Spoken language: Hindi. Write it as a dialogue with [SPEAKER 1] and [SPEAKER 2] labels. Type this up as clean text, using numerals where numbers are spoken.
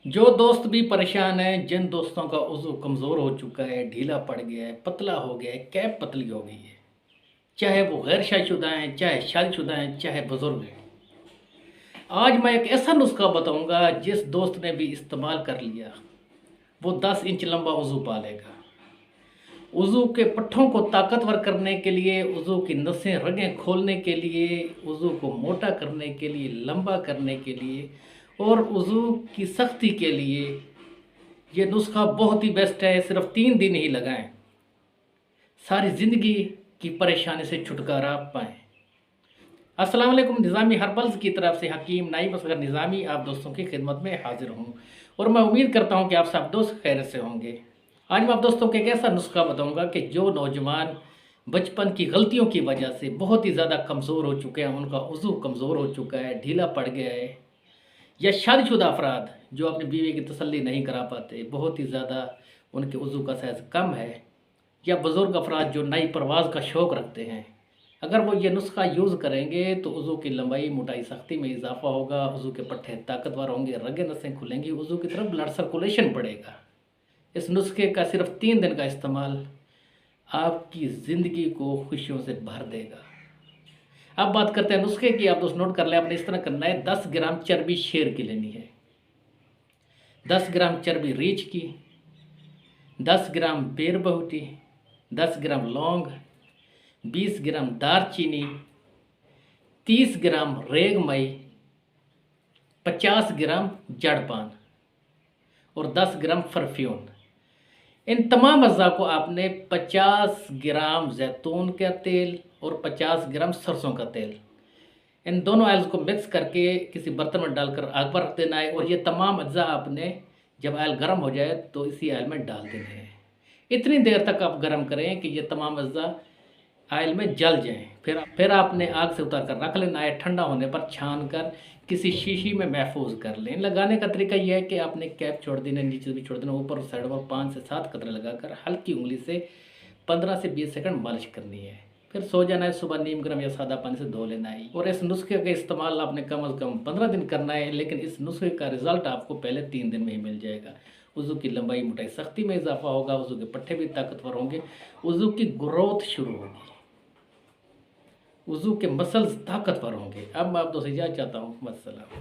[SPEAKER 1] जो दोस्त भी परेशान हैं, जिन दोस्तों का उज़ू कमज़ोर हो चुका है, ढीला पड़ गया है, पतला हो गया है, कैप पतली हो गई है, चाहे वो गैर शादीशुदा हैं, चाहे शादीशुदा हैं, चाहे बुज़ुर्ग हैं। आज मैं एक ऐसा नुस्ख़ा बताऊँगा जिस दोस्त ने भी इस्तेमाल कर लिया, वो 10 इंच लंबा उज़ू पा लेगा। उज़ू के पट्ठों को ताकतवर करने के लिए, उज़ू की नसें रगें खोलने के लिए, उज़ू को मोटा करने के लिए, लंबा करने के लिए और उज़ू की सख्ती के लिए ये नुस्खा बहुत ही बेस्ट है। सिर्फ 3 दिन ही लगाएं, सारी ज़िंदगी की परेशानी से छुटकारा पाएं। अस्सलाम वालेकुम। निज़ामी हर्बल्स की तरफ से हकीम नाइम असगर निज़ामी आप दोस्तों की खिदमत में हाजिर हूँ और मैं उम्मीद करता हूँ कि आप सब दोस्त खैर से होंगे। आज मैं आप दोस्तों को एक ऐसा नुस्खा बताऊँगा कि जो नौजवान बचपन की गलतियों की वजह से बहुत ही ज़्यादा कमज़ोर हो चुके हैं, उनका उज़ू कमज़ोर हो चुका है, ढीला पड़ गया है, या शादीशुदा अफराद जो अपनी बीवी की तसल्ली नहीं करा पाते, बहुत ही ज़्यादा उनके उज़ू का साइज़ कम है, या बुज़ुर्ग अफराद जो नई परवाज़ का शौक़ रखते हैं, अगर वो ये नुस्खा यूज़ करेंगे तो उज़ू की लंबाई, मोटाई, सख्ती में इजाफ़ा होगा, उज़ू के पट्टे ताकतवर होंगे, रगें नसें खुलेंगी, उज़ू की तरफ ब्लड सर्कुलेशन बढ़ेगा। इस नुस्खे का सिर्फ 3 दिन का इस्तेमाल आपकी ज़िंदगी को खुशियों से भर देगा। अब बात करते हैं नुस्खे की। आप दोस्त नोट कर लें, आपने इस तरह करना है। 10 ग्राम चर्बी शेर की लेनी है, 10 ग्राम चर्बी रीछ की, 10 ग्राम बेर बहुटी, 10 ग्राम लौंग, 20 ग्राम दारचीनी, 30 ग्राम रेगमई, 50 ग्राम जड़पान और 10 ग्राम परफ्यूम। इन तमाम अज़्ज़ा को आपने 50 ग्राम जैतून का तेल और 50 ग्राम सरसों का तेल, इन दोनों ऑयल्स को मिक्स करके किसी बर्तन में डालकर आग पर रख देना है और ये तमाम अज्जा आपने जब ऑयल गर्म हो जाए तो इसी ऑयल में डाल देने हैं। इतनी देर तक आप गर्म करें कि ये तमाम अज्जा ऑयल में जल जाएं। फिर आपने आग से उतार कर रख लेना है। ठंडा होने पर छान कर किसी शीशी में महफूज कर लें। लगाने का तरीका यह है कि आपने कैप छोड़ देना, नीचे भी छोड़ देना, ऊपर साइड पर 5 से 7 कतरे लगाकर हल्की उंगली से 15 से 20 सेकंड मालिश करनी है। फिर सो जाना है। सुबह नीम गर्म या सादा पानी से धो लेना है और इस नुस्खे का इस्तेमाल आपने कम अज़ कम 15 दिन करना है, लेकिन इस नुस्खे का रिजल्ट आपको पहले 3 दिन में ही मिल जाएगा। वज़ू की लंबाई, मोटाई, सख्ती में इजाफा होगा, वज़ू के पट्टे भी ताकतवर होंगे, वज़ू की ग्रोथ शुरू होगी, वज़ू के मसल्स ताकतवर होंगे। अब मैं आप दोस्त इजाज़त चाहता हूँ। वस्सलाम।